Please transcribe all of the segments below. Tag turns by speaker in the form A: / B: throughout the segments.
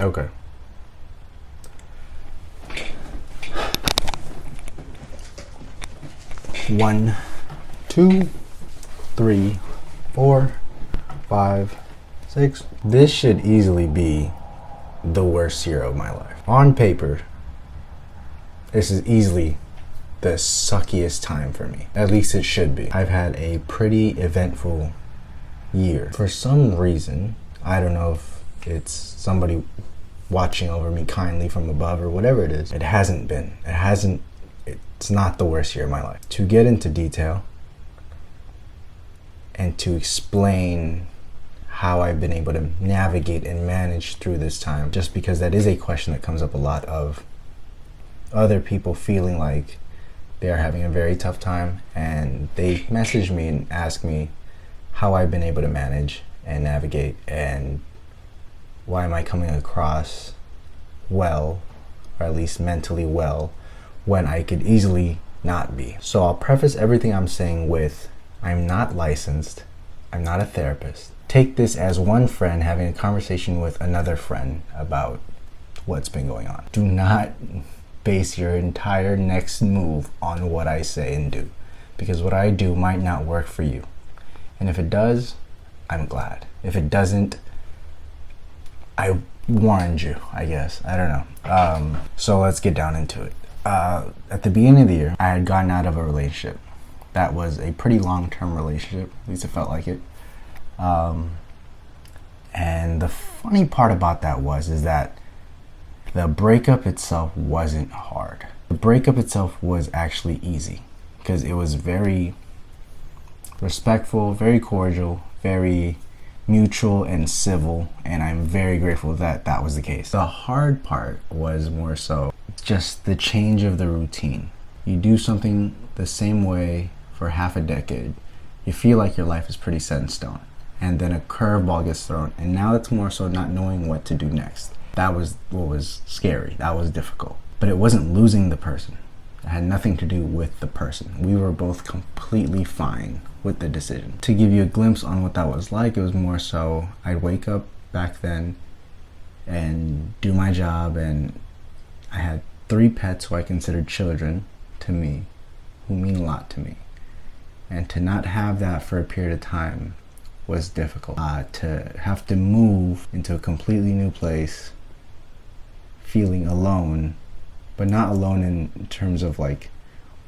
A: Okay. One, two, three, 4, 5, 6. This should easily be the worst year of my life. On paper, this is easily the suckiest time for me. At least it should be. I've had a pretty eventful year. For some reason, I don't know if it's somebody watching over me kindly from above or whatever it is. It's not the worst year of my life. To get into detail and to explain how I've been able to navigate and manage through this time, just because that is a question that comes up a lot, of other people feeling like they are having a very tough time, and they message me and ask me how I've been able to manage and navigate, and why am I coming across well, or at least mentally well, when I could easily not be. So I'll preface everything I'm saying with, I'm not licensed, I'm not a therapist. Take this as one friend having a conversation with another friend about what's been going on. Do not base your entire next move on what I say and do, because what I do might not work for you. And if it does, I'm glad. If it doesn't, I warned you, I guess. I don't know. So let's get down into it. At the beginning of the year, I had gotten out of a relationship. That was a pretty long-term relationship. At least it felt like it. And the funny part about that is that the breakup itself wasn't hard. The breakup itself was actually easy, because it was very respectful, very cordial, very mutual and civil, and I'm very grateful that that was the case. The hard part was more so just the change of the routine. You do something the same way for half a decade, you feel like your life is pretty set in stone, and then a curveball gets thrown, and now it's more so not knowing what to do next. That was what was scary. That was difficult. But it wasn't losing the person. It had nothing to do with the person. We were both completely fine with the decision. To give you a glimpse on what that was like, it was more so I'd wake up back then and do my job, and I had 3 pets who I considered children to me, who mean a lot to me. And to not have that for a period of time was difficult. To have to move into a completely new place, feeling alone, but not alone in terms of like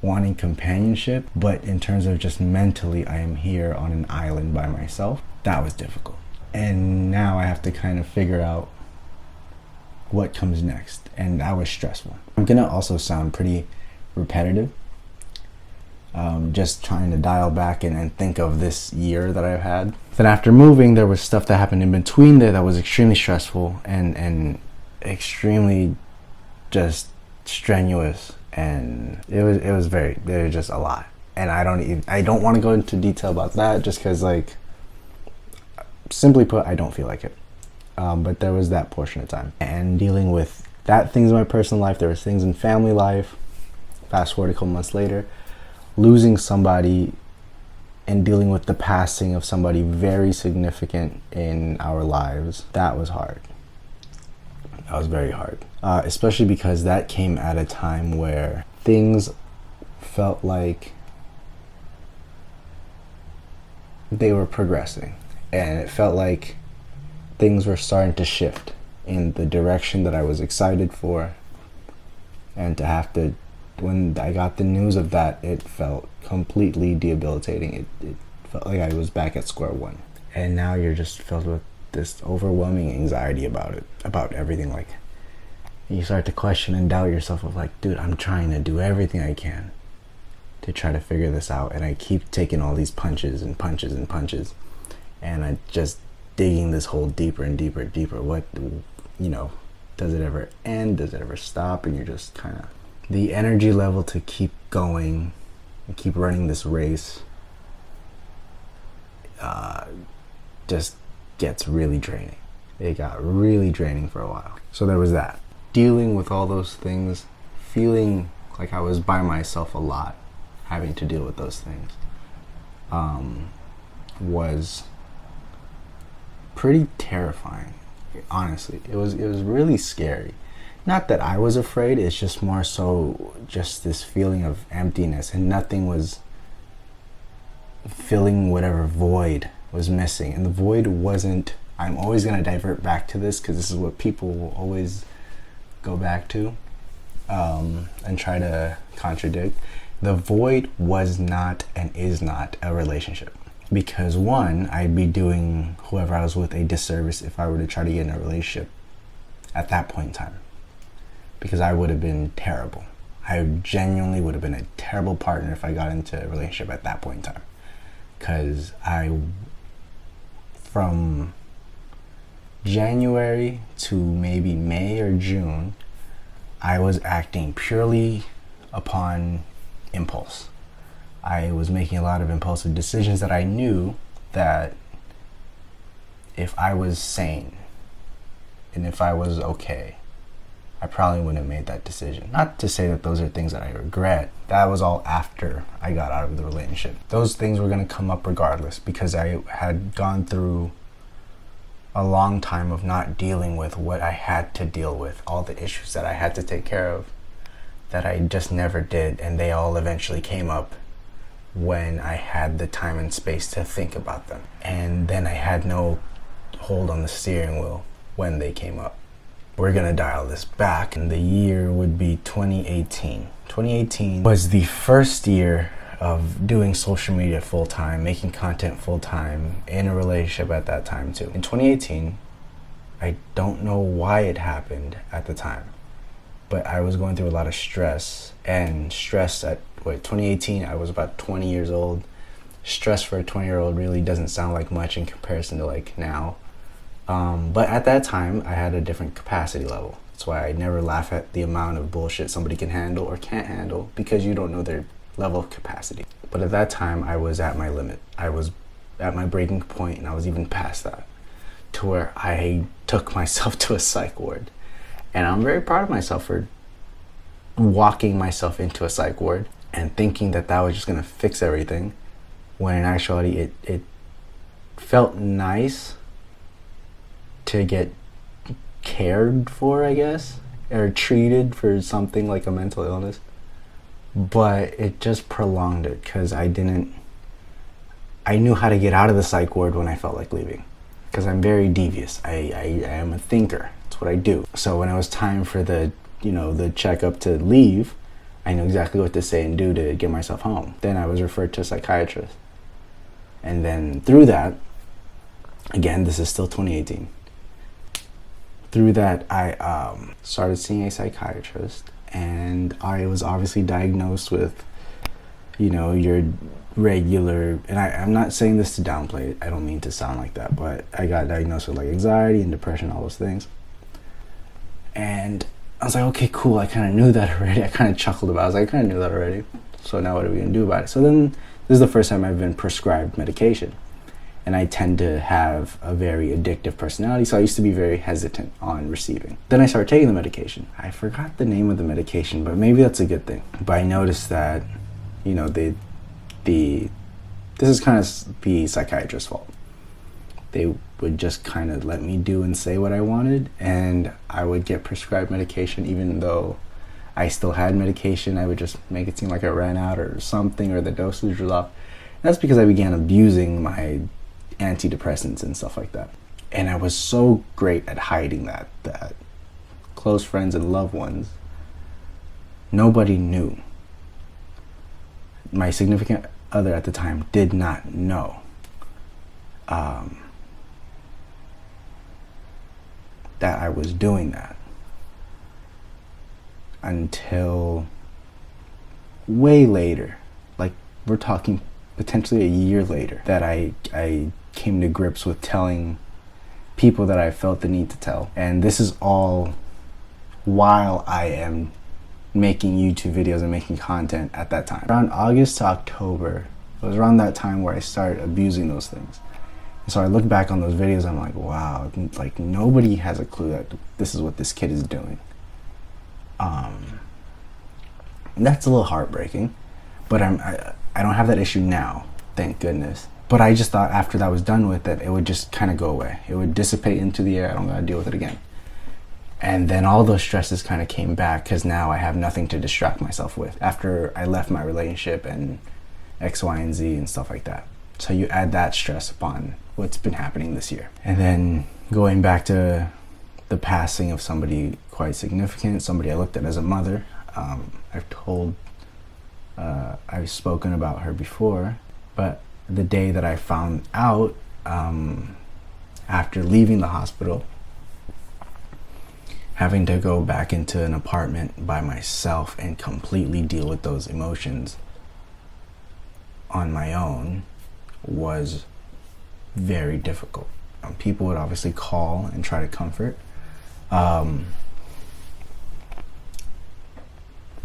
A: wanting companionship, but in terms of just mentally, I am here on an island by myself. That was difficult. And now I have to kind of figure out what comes next, and that was stressful. I'm gonna also sound pretty repetitive, just trying to dial back and think of this year that I've had. Then after moving, there was stuff that happened in between there that was extremely stressful and extremely just strenuous, and it was just a lot. And I don't want to go into detail about that, just because, like, simply put, I don't feel like it. But there was that portion of time, and dealing with that, things in my personal life, there was things in family life. Fast forward a couple months later, losing somebody and dealing with the passing of somebody very significant in our lives. That was hard. That was very hard, especially because that came at a time where things felt like they were progressing, and it felt like things were starting to shift in the direction that I was excited for. And to have to, when I got the news of that, it felt completely debilitating. It felt like I was back at square one. And now you're just filled with this overwhelming anxiety about everything. Like, you start to question and doubt yourself of like, dude, I'm trying to do everything I can to try to figure this out, and I keep taking all these punches and punches and punches, and I just digging this hole deeper and deeper and deeper. What, does it ever end? Does it ever stop? And you're just kind of, the energy level to keep going and keep running this race just gets really draining. It got really draining for a while. So there was that. Dealing with all those things, feeling like I was by myself a lot, having to deal with those things, was pretty terrifying. Honestly, it was really scary. Not that I was afraid, it's just more so just this feeling of emptiness, and nothing was filling whatever void was missing. And the void wasn't, I'm always going to divert back to this because this is what people will always go back to and try to contradict. The void was not and is not a relationship. Because one, I'd be doing whoever I was with a disservice if I were to try to get in a relationship at that point in time. Because I would have been terrible. I genuinely would have been a terrible partner if I got into a relationship at that point in time. Because from January to maybe May or June, I was acting purely upon impulse. I was making a lot of impulsive decisions that I knew that if I was sane and if I was okay, I probably wouldn't have made that decision. Not to say that those are things that I regret. That was all after I got out of the relationship. Those things were going to come up regardless because I had gone through a long time of not dealing with what I had to deal with, all the issues that I had to take care of that I just never did, and they all eventually came up when I had the time and space to think about them. And then I had no hold on the steering wheel when they came up. We're gonna dial this back, and the year would be 2018. 2018 was the first year of doing social media full-time, making content full-time, in a relationship at that time too. In 2018, I don't know why it happened at the time, but I was going through a lot of stress, and stress at 2018, I was about 20 years old. Stress for a 20-year-old really doesn't sound like much in comparison to like now. But at that time, I had a different capacity level. That's why I never laugh at the amount of bullshit somebody can handle or can't handle, because you don't know their level of capacity. But at that time, I was at my limit. I was at my breaking point, and I was even past that, to where I took myself to a psych ward. And I'm very proud of myself for walking myself into a psych ward and thinking that that was just gonna fix everything, when in actuality it felt nice to get cared for, I guess, or treated for something like a mental illness, but it just prolonged it because I knew how to get out of the psych ward when I felt like leaving, because I'm very devious. I am a thinker. That's what I do. So when it was time for the checkup to leave, I knew exactly what to say and do to get myself home. Then I was referred to a psychiatrist. And then through that, again, this is still 2018. Through that, I started seeing a psychiatrist, and I was obviously diagnosed with, your regular, and I'm not saying this to downplay it, I don't mean to sound like that, but I got diagnosed with like anxiety and depression, all those things. And I was like, okay, cool, I kind of knew that already. I kind of chuckled about it. I was like, I kind of knew that already. So now what are we going to do about it? So then this is the first time I've been prescribed medication. And I tend to have a very addictive personality, so I used to be very hesitant on receiving. Then I started taking the medication. I forgot the name of the medication, but maybe that's a good thing. But I noticed that, this is kind of the psychiatrist's fault. They would just kind of let me do and say what I wanted, and I would get prescribed medication even though I still had medication. I would just make it seem like I ran out or something, or the dosage was off. And that's because I began abusing my antidepressants and stuff like that. And I was so great at hiding that close friends and loved ones, nobody knew. My significant other at the time did not know. That I was doing that until way later. Like, we're talking potentially a year later, that I came to grips with telling people that I felt the need to tell. And this is all while I am making YouTube videos and making content at that time. Around August to October, it was around that time where I started abusing those things. And so I look back on those videos, I'm like, wow, like nobody has a clue that this is what this kid is doing. That's a little heartbreaking, but I don't have that issue now, thank goodness. But I just thought after that was done with it would just kind of go away. It would dissipate into the air. I don't gotta deal with it again. And then all those stresses kind of came back because now I have nothing to distract myself with after I left my relationship and X, Y, and Z and stuff like that. So you add that stress upon what's been happening this year. And then going back to the passing of somebody quite significant, somebody I looked at as a mother. I've spoken about her before, but the day that I found out, after leaving the hospital, having to go back into an apartment by myself and completely deal with those emotions on my own was very difficult. People would obviously call and try to comfort.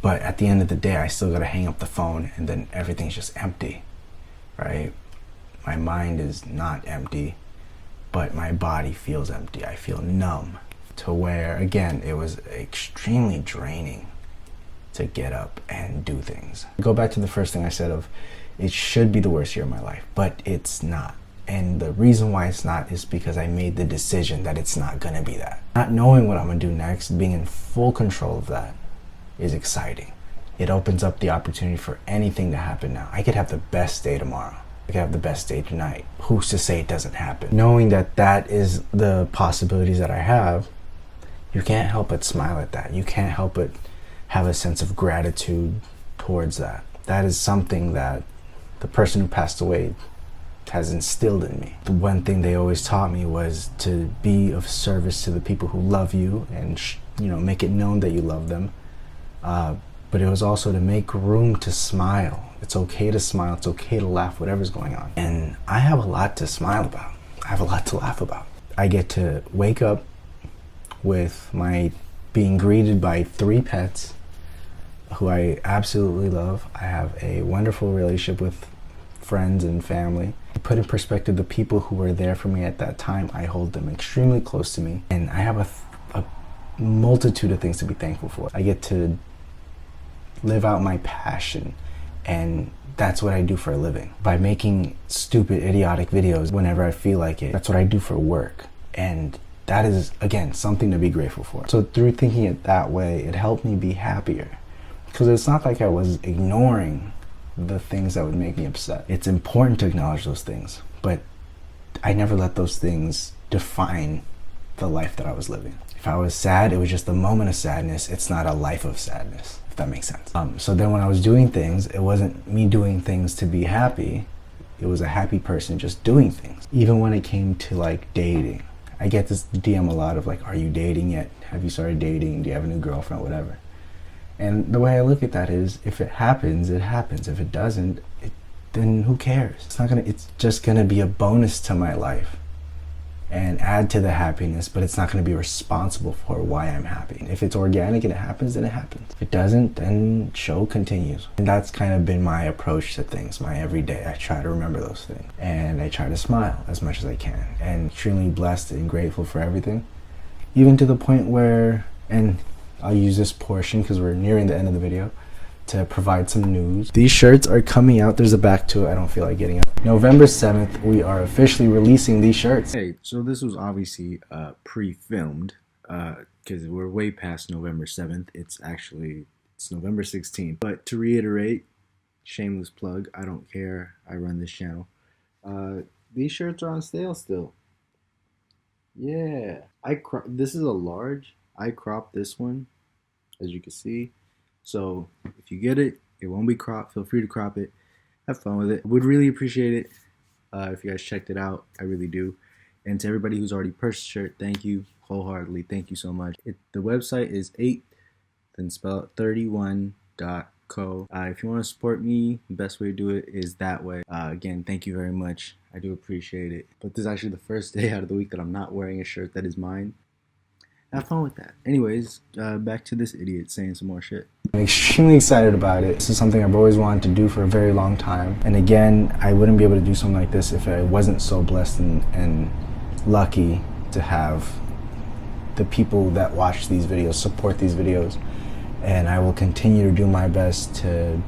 A: But at the end of the day, I still gotta hang up the phone and then everything's just empty, right? My mind is not empty, but my body feels empty. I feel numb to where, again, it was extremely draining to get up and do things. Go back to the first thing I said of, it should be the worst year of my life, but it's not. And the reason why it's not is because I made the decision that it's not gonna be that. Not knowing what I'm gonna do next, being in full control of that is exciting. It opens up the opportunity for anything to happen now. I could have the best day tomorrow. I could have the best day tonight. Who's to say it doesn't happen? Knowing that that is the possibilities that I have, you can't help but smile at that. You can't help but have a sense of gratitude towards that. That is something that the person who passed away has instilled in me. The one thing they always taught me was to be of service to the people who love you and make it known that you love them. But it was also to make room to smile. It's okay to smile. It's okay to laugh, whatever's going on. And I have a lot to smile about. I have a lot to laugh about. I get to wake up with my being greeted by 3 pets who I absolutely love. I have a wonderful relationship with friends and family. To put in perspective the people who were there for me at that time, I hold them extremely close to me. And I have a multitude of things to be thankful for. I get to live out my passion, and that's what I do for a living. By making stupid, idiotic videos whenever I feel like it, that's what I do for work. And that is, again, something to be grateful for. So through thinking it that way, it helped me be happier. Because it's not like I was ignoring the things that would make me upset. It's important to acknowledge those things, but I never let those things define the life that I was living. If I was sad, it was just a moment of sadness. It's not a life of sadness, if that makes sense. So then when I was doing things, it wasn't me doing things to be happy. It was a happy person just doing things. Even when it came to like dating, I get this DM a lot of like, are you dating yet? Have you started dating? Do you have a new girlfriend? Whatever. And the way I look at that is, if it happens, it happens. If it doesn't, then who cares? It's just gonna be a bonus to my life and add to the happiness, but it's not gonna be responsible for why I'm happy. If it's organic and it happens, then it happens. If it doesn't, then show continues. And that's kind of been my approach to things, my everyday. I try to remember those things. And I try to smile as much as I can. And extremely blessed and grateful for everything. Even to the point where, and I'll use this portion because we're nearing the end of the video to provide some news. These shirts are coming out. There's a back to it. I don't feel like getting up. November 7th, we are officially releasing these shirts. Hey, so this was obviously pre-filmed because we're way past November 7th. It's November 16th. But to reiterate, shameless plug, I don't care. I run this channel. These shirts are on sale still. Yeah. This is a large. I cropped this one, as you can see. So if you get it, it won't be cropped. Feel free to crop it. Have fun with it. Would really appreciate it if you guys checked it out. I really do. And to everybody who's already purchased a shirt, thank you wholeheartedly. Thank you so much. The website is 8, then spell it 31.co. If you want to support me, the best way to do it is that way. Again, thank you very much. I do appreciate it. But this is actually the first day out of the week that I'm not wearing a shirt that is mine. Have fun with that. Anyways, back to this idiot saying some more shit. I'm extremely excited about it. This is something I've always wanted to do for a very long time. And again, I wouldn't be able to do something like this if I wasn't so blessed and lucky to have the people that watch these videos support these videos. And I will continue to do my best to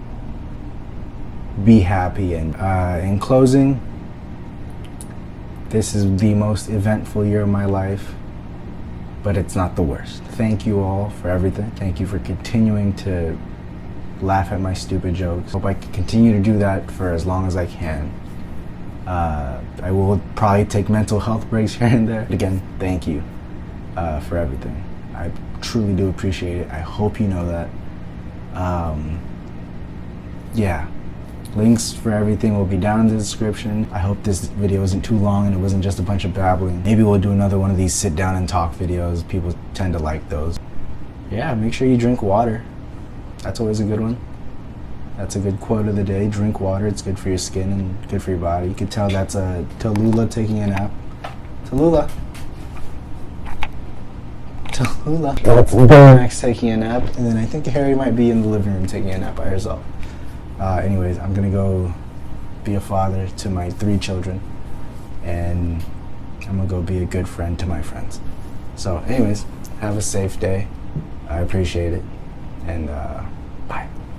A: be happy. And in closing, This is the most eventful year of my life, but it's not the worst. Thank you all for everything. Thank you for continuing to laugh at my stupid jokes. Hope I can continue to do that for as long as I can. I will probably take mental health breaks here and there. Again, thank you for everything. I truly do appreciate it. I hope you know that. Yeah, links for everything will be down in the description. I hope this video isn't too long and it wasn't just a bunch of babbling. Maybe we'll do another one of these sit down and talk videos. People tend to like those. Yeah, make sure you drink water. That's always a good one. That's a good quote of the day. Drink water. It's good for your skin and good for your body. You can tell that's Tallulah taking a nap. Tallulah. Max taking a nap. And then I think Harry might be in the living room taking a nap by herself. Anyways, I'm going to go be a father to my 3 children. And I'm going to go be a good friend to my friends. So anyways, have a safe day. I appreciate it. And